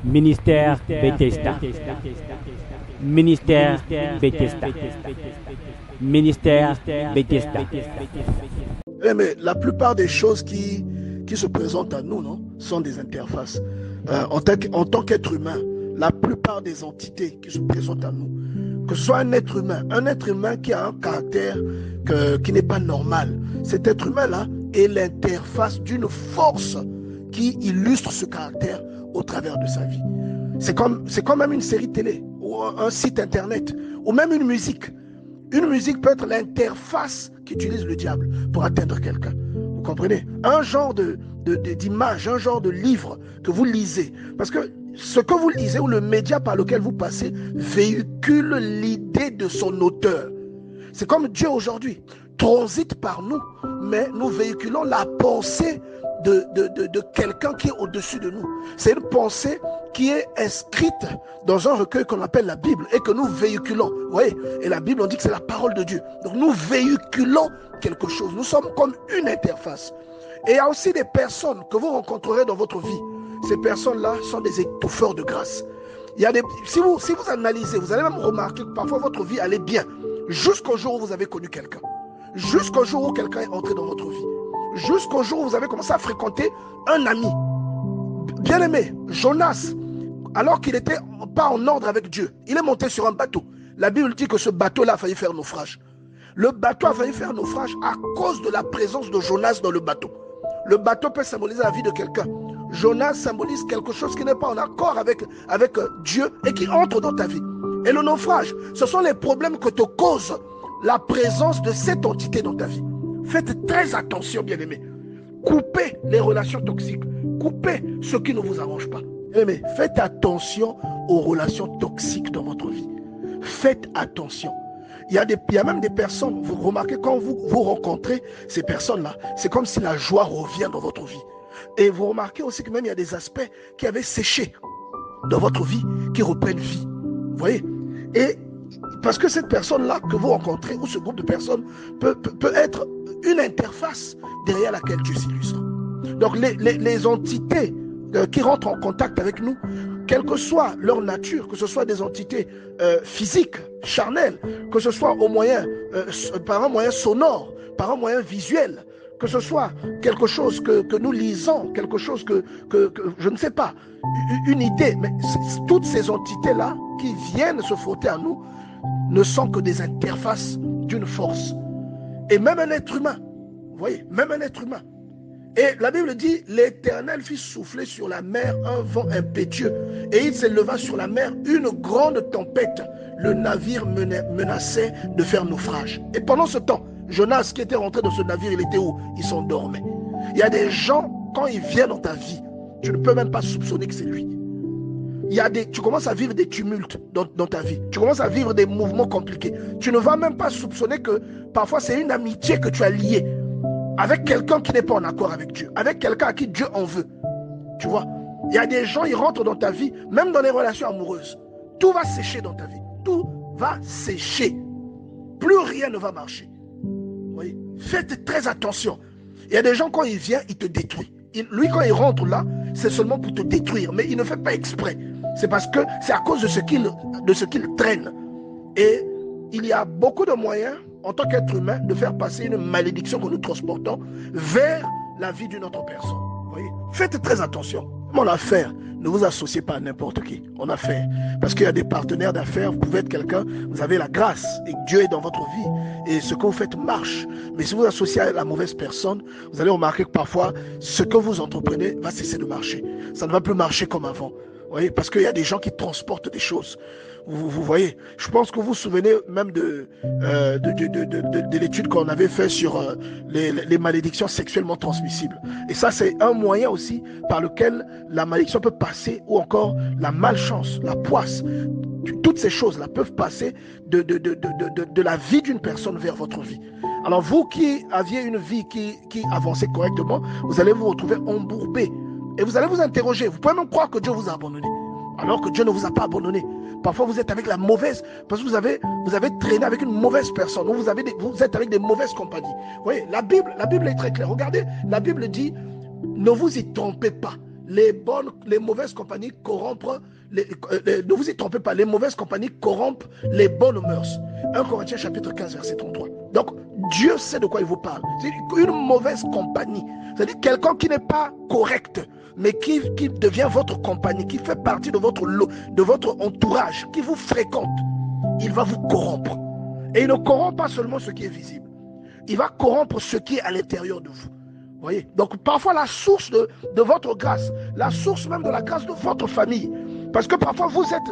Ministère Bethesda. Ministère Bethesda. Ministère Bethesda. Mais la plupart des choses qui se présentent à nous, non, sont des interfaces. En tant qu'être humain, la plupart des entités qui se présentent à nous, que ce soit un être humain qui a un caractère qui n'est pas normal, cet être humain-là est l'interface d'une force qui illustre ce caractère au travers de sa vie. C'est comme même une série télé, ou un site internet, ou même une musique. Une musique peut être l'interface qu'utilise le diable pour atteindre quelqu'un. Vous comprenez? Un genre d'image, un genre de livre que vous lisez. Parce que ce que vous lisez ou le média par lequel vous passez véhicule l'idée de son auteur. C'est comme Dieu aujourd'hui transite par nous, mais nous véhiculons la pensée de quelqu'un qui est au-dessus de nous. C'est une pensée qui est inscrite dans un recueil qu'on appelle la Bible et que nous véhiculons. Vous voyez? Et la Bible, on dit que c'est la parole de Dieu. Donc nous véhiculons quelque chose. Nous sommes comme une interface. Et il y a aussi des personnes que vous rencontrerez dans votre vie. Ces personnes-là sont des étouffeurs de grâce. Si vous analysez, vous allez même remarquer que parfois votre vie allait bien jusqu'au jour où vous avez connu quelqu'un. Jusqu'au jour où quelqu'un est entré dans votre vie. Jusqu'au jour où vous avez commencé à fréquenter un ami. Bien aimé, Jonas, alors qu'il n'était pas en ordre avec Dieu, il est monté sur un bateau. La Bible dit que ce bateau-là a failli faire naufrage. Le bateau a failli faire naufrage à cause de la présence de Jonas dans le bateau. Le bateau peut symboliser la vie de quelqu'un. Jonas symbolise quelque chose qui n'est pas en accord avec Dieu et qui entre dans ta vie. Et le naufrage, ce sont les problèmes que te cause la présence de cette entité dans ta vie. Faites très attention, bien-aimés. Coupez les relations toxiques. Coupez ce qui ne vous arrange pas. Bien-aimés, faites attention aux relations toxiques dans votre vie. Faites attention. Il y a même des personnes, vous remarquez, quand vous rencontrez ces personnes-là, c'est comme si la joie revient dans votre vie. Et vous remarquez aussi que même il y a des aspects qui avaient séché dans votre vie, qui reprennent vie. Vous voyez? Et parce que cette personne-là que vous rencontrez, ou ce groupe de personnes, peut être une interface derrière laquelle Dieu s'illustre. Donc les entités qui rentrent en contact avec nous, quelle que soit leur nature, que ce soit des entités physiques, charnelles, que ce soit par un moyen sonore, par un moyen visuel, que ce soit quelque chose que nous lisons, quelque chose que je ne sais pas, une idée, mais toutes ces entités-là qui viennent se frotter à nous ne sont que des interfaces d'une force. Et même un être humain, vous voyez, même un être humain. Et la Bible dit, l'Éternel fit souffler sur la mer un vent impétueux, et il s'éleva sur la mer une grande tempête. Le navire menaçait de faire naufrage. Et pendant ce temps, Jonas qui était rentré dans ce navire, il était où? Il s'endormait. Il y a des gens, quand ils viennent dans ta vie, tu ne peux même pas soupçonner que c'est lui. Tu commences à vivre des tumultes dans ta vie. Tu commences à vivre des mouvements compliqués. Tu ne vas même pas soupçonner que parfois c'est une amitié que tu as liée avec quelqu'un qui n'est pas en accord avec Dieu, avec quelqu'un à qui Dieu en veut. Tu vois, il y a des gens, ils rentrent dans ta vie, même dans les relations amoureuses. Tout va sécher dans ta vie. Tout va sécher. Plus rien ne va marcher. Vous voyez? Faites très attention. Il y a des gens, quand il vient, il te détruit. Lui, quand il rentre là, c'est seulement pour te détruire, mais il ne fait pas exprès. C'est parce que c'est à cause de ce qu'il traîne. Et il y a beaucoup de moyens, en tant qu'être humain, de faire passer une malédiction que nous transportons vers la vie d'une autre personne. Vous voyez? Faites très attention. Mon affaire, ne vous associez pas à n'importe qui en affaires. Parce qu'il y a des partenaires d'affaires, vous pouvez être quelqu'un, vous avez la grâce et Dieu est dans votre vie. Et ce que vous faites marche. Mais si vous associez à la mauvaise personne, vous allez remarquer que parfois, ce que vous entreprenez va cesser de marcher. Ça ne va plus marcher comme avant. Vous voyez, parce qu'il y a des gens qui transportent des choses. Vous voyez, je pense que vous vous souvenez même de l'étude qu'on avait fait sur les malédictions sexuellement transmissibles. Et ça, c'est un moyen aussi par lequel la malédiction peut passer, ou encore la malchance, la poisse. Toutes ces choses-là peuvent passer de la vie d'une personne vers votre vie. Alors vous qui aviez une vie qui avançait correctement, vous allez vous retrouver embourbé. Et vous allez vous interroger. Vous pouvez même croire que Dieu vous a abandonné, alors que Dieu ne vous a pas abandonné. Parfois vous êtes avec la mauvaise, parce que vous avez traîné avec une mauvaise personne, ou vous êtes avec des mauvaises compagnies. Vous voyez, la Bible est très claire. Regardez, la Bible dit, ne vous y trompez pas. les mauvaises compagnies corrompent, ne vous y trompez pas, les mauvaises compagnies corrompent les bonnes mœurs. 1 Corinthiens chapitre 15, verset 33. Donc, Dieu sait de quoi il vous parle. C'est une mauvaise compagnie. C'est-à-dire quelqu'un qui n'est pas correct, mais qui devient votre compagnie, qui fait partie de votre entourage, qui vous fréquente, il va vous corrompre. Et il ne corrompt pas seulement ce qui est visible. Il va corrompre ce qui est à l'intérieur de vous. Vous voyez? Donc parfois la source de votre grâce, la source même de la grâce de votre famille, parce que parfois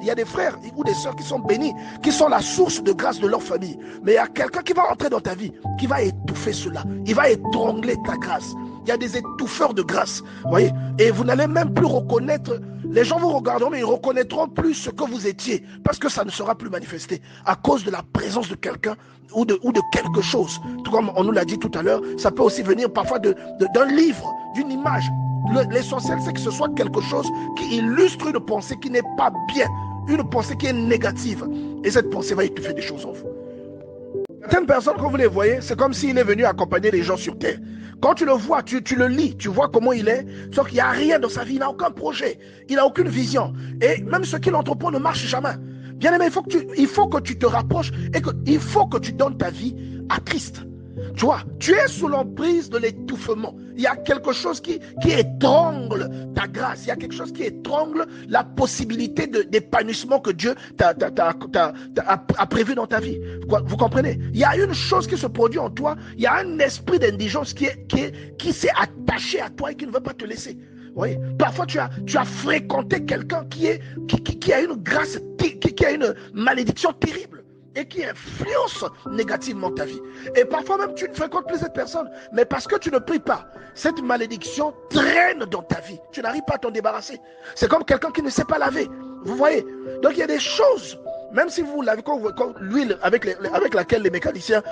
il y a des frères ou des sœurs qui sont bénis, qui sont la source de grâce de leur famille. Mais il y a quelqu'un qui va entrer dans ta vie, qui va étouffer cela. Il va étrangler ta grâce. Il y a des étouffeurs de grâce. Vous voyez? Et vous n'allez même plus reconnaître. Les gens vous regarderont, mais ils ne reconnaîtront plus ce que vous étiez, parce que ça ne sera plus manifesté à cause de la présence de quelqu'un ou de quelque chose. Tout comme on nous l'a dit tout à l'heure, ça peut aussi venir parfois d'un livre, d'une image. L'essentiel, c'est que ce soit quelque chose qui illustre une pensée qui n'est pas bien, une pensée qui est négative. Et cette pensée va étouffer des choses en vous. Certaines personnes, quand vous les voyez, c'est comme s'il est venu accompagner les gens sur terre. Quand tu le vois, tu le lis, tu vois comment il est, sauf qu'il n'y a rien dans sa vie, il n'a aucun projet, il n'a aucune vision. Et même ce qu'il entreprend ne marche jamais. Bien aimé, il faut que tu te rapproches et il faut que tu donnes ta vie à Christ. Tu vois, tu es sous l'emprise de l'étouffement. Il y a quelque chose qui étrangle ta grâce. Il y a quelque chose qui étrangle la possibilité d'épanouissement que Dieu a prévu dans ta vie. Vous comprenez? Il y a une chose qui se produit en toi. Il y a un esprit d'indigence qui s'est attaché à toi et qui ne veut pas te laisser. Oui. Parfois, tu as fréquenté quelqu'un qui a une grâce, qui a une malédiction terrible et qui influence négativement ta vie. Et parfois même, tu ne fréquentes plus cette personne, mais parce que tu ne pries pas, cette malédiction traîne dans ta vie. Tu n'arrives pas à t'en débarrasser. C'est comme quelqu'un qui ne sait pas laver. Vous voyez? Donc, il y a des choses, même si vous lavez, comme l'huile avec laquelle les mécaniciens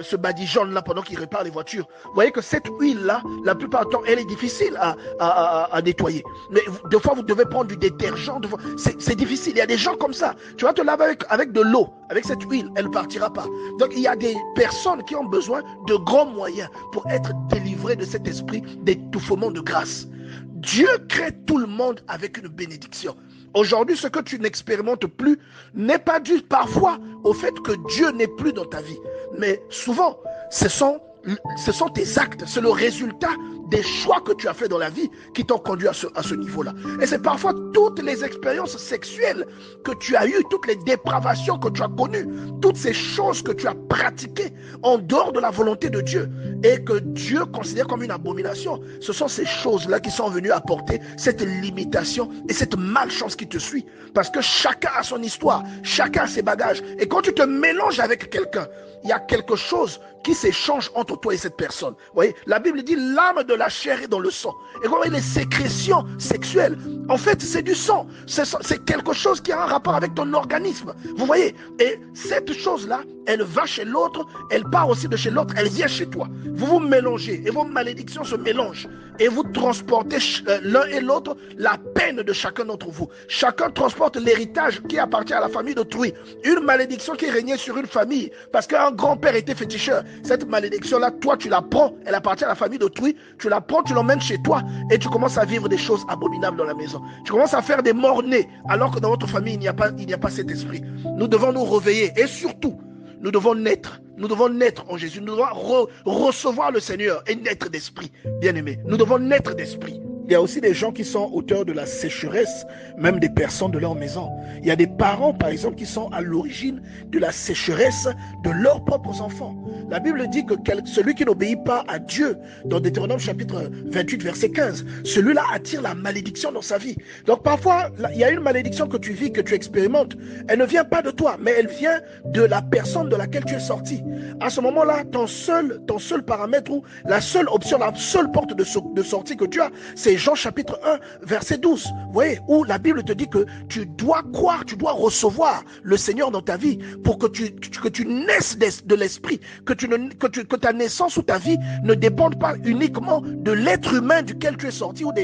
se badigeonnent là pendant qu'ils réparent les voitures, vous voyez que cette huile-là, la plupart du temps, elle est difficile à nettoyer. Mais des fois, vous devez prendre du détergent. C'est difficile. Il y a des gens comme ça. Tu vas te laver avec de l'eau. Avec cette huile, elle ne partira pas. Donc, il y a des personnes qui ont besoin de grands moyens pour être délivrées de cet esprit d'étouffement de grâce. Dieu crée tout le monde avec une bénédiction. Aujourd'hui, ce que tu n'expérimentes plus n'est pas dû parfois au fait que Dieu n'est plus dans ta vie. Mais souvent, ce sont tes actes, c'est le résultat des choix que tu as fait dans la vie qui t'ont conduit à ce niveau-là. Et c'est parfois toutes les expériences sexuelles que tu as eues, toutes les dépravations que tu as connues, toutes ces choses que tu as pratiquées en dehors de la volonté de Dieu et que Dieu considère comme une abomination. Ce sont ces choses-là qui sont venues apporter cette limitation et cette malchance qui te suit. Parce que chacun a son histoire, chacun a ses bagages. Et quand tu te mélanges avec quelqu'un, il y a quelque chose qui s'échange entre toi et cette personne. Vous voyez, la Bible dit l'âme de la chair est dans le sang. Et vous voyez, les sécrétions sexuelles, en fait, c'est du sang. C'est quelque chose qui a un rapport avec ton organisme. Vous voyez, et cette chose-là, elle va chez l'autre, elle part aussi de chez l'autre, elle vient chez toi. Vous vous mélangez et vos malédictions se mélangent. Et vous transportez l'un et l'autre la peine de chacun d'entre vous. Chacun transporte l'héritage qui appartient à la famille d'autrui. Une malédiction qui régnait sur une famille parce qu'un grand-père était féticheur. Cette malédiction-là, toi, tu la prends, elle appartient à la famille d'autrui, tu la prends, tu l'emmènes chez toi et tu commences à vivre des choses abominables dans la maison. Tu commences à faire des morts-nés alors que dans votre famille, il n'y a pas cet esprit. Nous devons nous réveiller et surtout, nous devons naître en Jésus, nous devons recevoir le Seigneur et naître d'esprit, bien-aimés. Nous devons naître d'esprit. Il y a aussi des gens qui sont auteurs de la sécheresse, même des personnes de leur maison. Il y a des parents, par exemple, qui sont à l'origine de la sécheresse de leurs propres enfants. La Bible dit que celui qui n'obéit pas à Dieu, dans Deutéronome chapitre 28, verset 15, celui-là attire la malédiction dans sa vie. Donc parfois, il y a une malédiction que tu vis, que tu expérimentes. Elle ne vient pas de toi, mais elle vient de la personne de laquelle tu es sorti. À ce moment-là, ton seul paramètre ou la seule option, la seule porte de sortie que tu as, c'est Jean chapitre 1, verset 12. Vous voyez, où la Bible te dit que tu dois croire, tu dois recevoir le Seigneur dans ta vie pour que tu naisses de l'esprit, que ta naissance ou ta vie ne dépende pas uniquement de l'être humain duquel tu es sorti ou des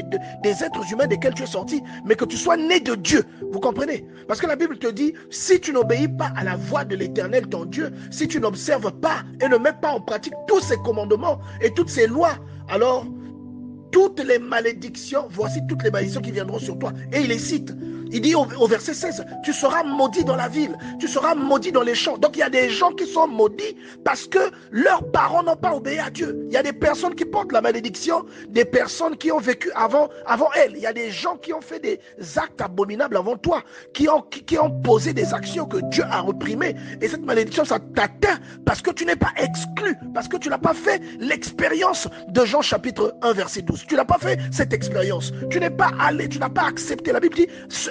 êtres humains desquels tu es sorti, mais que tu sois né de Dieu. Vous comprenez? Parce que la Bible te dit, si tu n'obéis pas à la voix de l'Éternel ton Dieu, si tu n'observes pas et ne mets pas en pratique tous ses commandements et toutes ses lois, alors toutes les malédictions, voici toutes les malédictions qui viendront sur toi. Et il les cite. Il dit au verset 16, tu seras maudit dans la ville, tu seras maudit dans les champs. Donc il y a des gens qui sont maudits parce que leurs parents n'ont pas obéi à Dieu. Il y a des personnes qui portent la malédiction, des personnes qui ont vécu avant elles. Il y a des gens qui ont fait des actes abominables avant toi, qui ont posé des actions que Dieu a reprimées. Et cette malédiction, ça t'atteint parce que tu n'es pas exclu, parce que tu n'as pas fait l'expérience de Jean chapitre 1 verset 12. Tu n'as pas fait cette expérience. Tu n'es pas allé, tu n'as pas accepté. La Bible dit,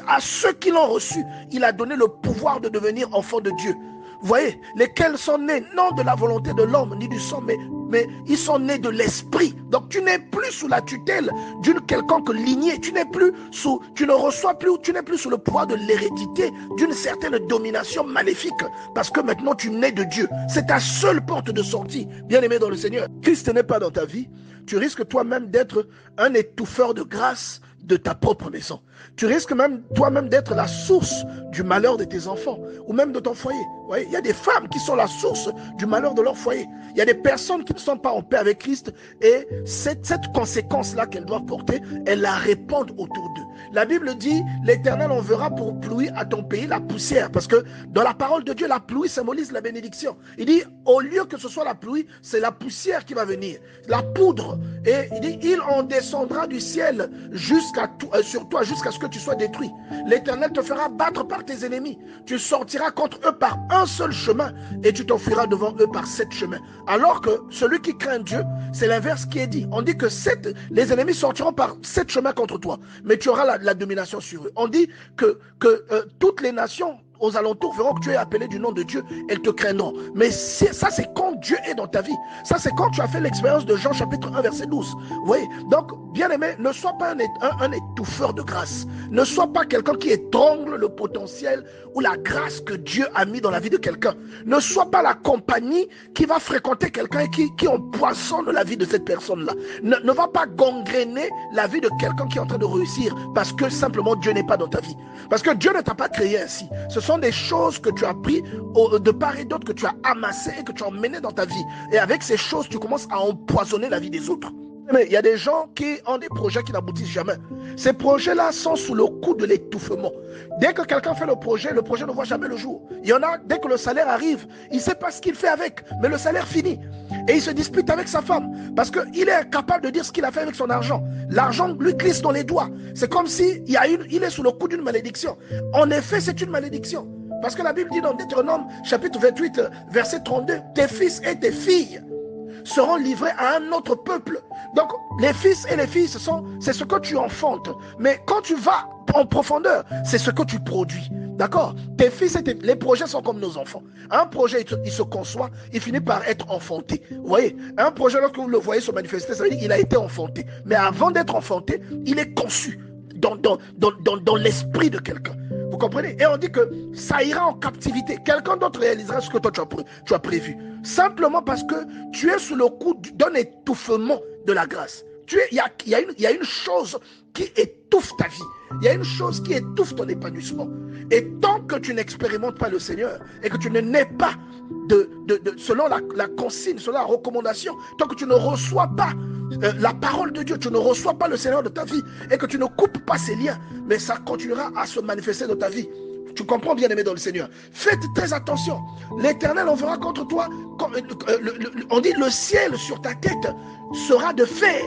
à ceux qui l'ont reçu, il a donné le pouvoir de devenir enfants de Dieu. Vous voyez, lesquels sont nés non de la volonté de l'homme ni du sang, mais ils sont nés de l'esprit. Donc tu n'es plus sous la tutelle d'une quelconque lignée. Tu n'es plus sous le pouvoir de l'hérédité, d'une certaine domination maléfique, parce que maintenant tu nais de Dieu. C'est ta seule porte de sortie, bien-aimé dans le Seigneur. Christ n'est pas dans ta vie. Tu risques toi-même d'être un étouffeur de grâce de ta propre maison. Tu risques même toi-même d'être la source du malheur de tes enfants ou même de ton foyer. Ouais, il y a des femmes qui sont la source du malheur de leur foyer. Il y a des personnes qui ne sont pas en paix avec Christ et cette conséquence-là qu'elles doivent porter, elles la répandent autour d'eux. La Bible dit, l'Éternel enverra pour pluie à ton pays la poussière, parce que dans la parole de Dieu, la pluie symbolise la bénédiction. Il dit, au lieu que ce soit la pluie, c'est la poussière qui va venir, la poudre. Et il dit, il en descendra du ciel sur toi jusqu'à ce que tu sois détruit. L'Éternel te fera battre par tes ennemis. Tu sortiras contre eux par un seul chemin et tu t'enfuiras devant eux par 7 chemins. Alors que celui qui craint Dieu, c'est l'inverse qui est dit. On dit que les ennemis sortiront par 7 chemins contre toi, mais tu auras la domination sur eux. On dit que toutes les nations aux alentours verront que tu es appelé du nom de Dieu, elles te craindront. Mais ça, c'est quand Dieu est dans ta vie. Ça, c'est quand tu as fait l'expérience de Jean chapitre 1 verset 12. Vous voyez? Donc, bien aimé, ne sois pas un étouffeur de grâce. Ne sois pas quelqu'un qui étrangle le potentiel ou la grâce que Dieu a mis dans la vie de quelqu'un. Ne sois pas la compagnie qui va fréquenter quelqu'un et qui empoisonne la vie de cette personne-là. Ne va pas gangréner la vie de quelqu'un qui est en train de réussir parce que simplement Dieu n'est pas dans ta vie. Parce que Dieu ne t'a pas créé ainsi. Ce sont des choses que tu as pris de part et d'autre, que tu as amassées et que tu as emmenées dans ta vie. Et avec ces choses, tu commences à empoisonner la vie des autres. Mais il y a des gens qui ont des projets qui n'aboutissent jamais. Ces projets-là sont sous le coup de l'étouffement. Dès que quelqu'un fait le projet ne voit jamais le jour. Il y en a, dès que le salaire arrive, il ne sait pas ce qu'il fait avec, mais le salaire finit. Et il se dispute avec sa femme, parce qu'il est incapable de dire ce qu'il a fait avec son argent. L'argent lui glisse dans les doigts. C'est comme s'il est sous le coup d'une malédiction. En effet, c'est une malédiction. Parce que la Bible dit dans Deutéronome, chapitre 28, verset 32, tes fils et tes filles seront livrés à un autre peuple. Donc, les fils et les filles, c'est ce que tu enfantes. Mais quand tu vas en profondeur, c'est ce que tu produis. D'accord? Tes fils les projets sont comme nos enfants. Un projet, il se conçoit, il finit par être enfanté. Vous voyez? Un projet, lorsque vous le voyez se manifester, ça veut dire qu'il a été enfanté. Mais avant d'être enfanté, il est conçu dans l'esprit de quelqu'un. Vous comprenez? Et on dit que ça ira en captivité. Quelqu'un d'autre réalisera ce que toi tu as prévu. Simplement parce que tu es sous le coup d'un étouffement de la grâce. Il y a une chose qui étouffe ta vie. Il y a une chose qui étouffe ton épanouissement. Et tant que tu n'expérimentes pas le Seigneur et que tu ne nais pas selon la consigne, selon la recommandation, tant que tu ne reçois pas la parole de Dieu, tu ne reçois pas le Seigneur de ta vie et que tu ne coupes pas ces liens, mais ça continuera à se manifester dans ta vie. Tu comprends, bien aimé dans le Seigneur? Faites très attention. L'Éternel enverra contre toi, on dit le ciel sur ta tête sera de fer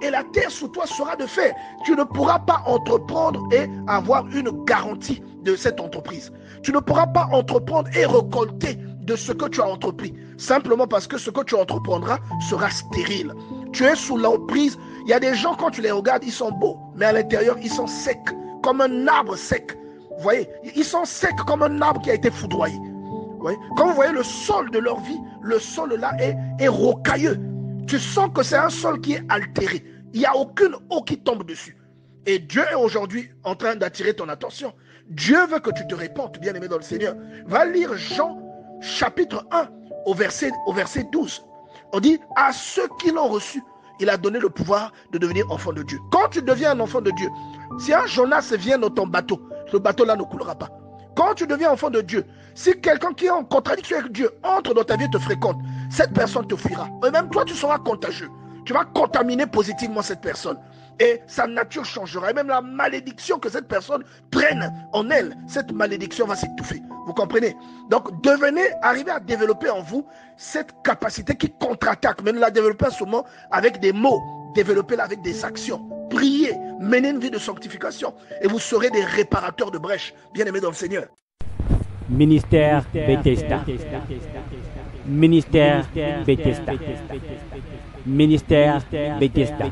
et la terre sous toi sera de fer. Tu ne pourras pas entreprendre et avoir une garantie de cette entreprise. Tu ne pourras pas entreprendre et récolter de ce que tu as entrepris, simplement parce que ce que tu entreprendras sera stérile. Tu es sous l'emprise. Il y a des gens, quand tu les regardes, ils sont beaux, mais à l'intérieur, ils sont secs, comme un arbre sec. Vous voyez, ils sont secs comme un arbre qui a été foudroyé. Vous voyez? Quand vous voyez le sol de leur vie, le sol là est rocailleux. Tu sens que c'est un sol qui est altéré. Il n'y a aucune eau qui tombe dessus. Et Dieu est aujourd'hui en train d'attirer ton attention. Dieu veut que tu te répandes, bien aimé dans le Seigneur. Va lire Jean chapitre 1 au verset 12. On dit, à ceux qui l'ont reçu, il a donné le pouvoir de devenir enfant de Dieu. Quand tu deviens un enfant de Dieu, si un Jonas vient dans ton bateau, ce bateau-là ne coulera pas. Quand tu deviens enfant de Dieu, si quelqu'un qui est en contradiction avec Dieu entre dans ta vie et te fréquente, cette personne te fuira. Et même toi, tu seras contagieux. tu vas contaminer positivement cette personne. Et sa nature changera. Et même la malédiction que cette personne prenne en elle, cette malédiction va s'étouffer. Vous comprenez? Donc, arrivez à développer en vous cette capacité qui contre-attaque. Mais ne la développez pas seulement avec des mots. Développez-la avec des actions. Priez, menez une vie de sanctification. Et vous serez des réparateurs de brèches. Bien-aimés dans le Seigneur. Ministère Bethesda. Ministère Bethesda. Ministère Bethesda.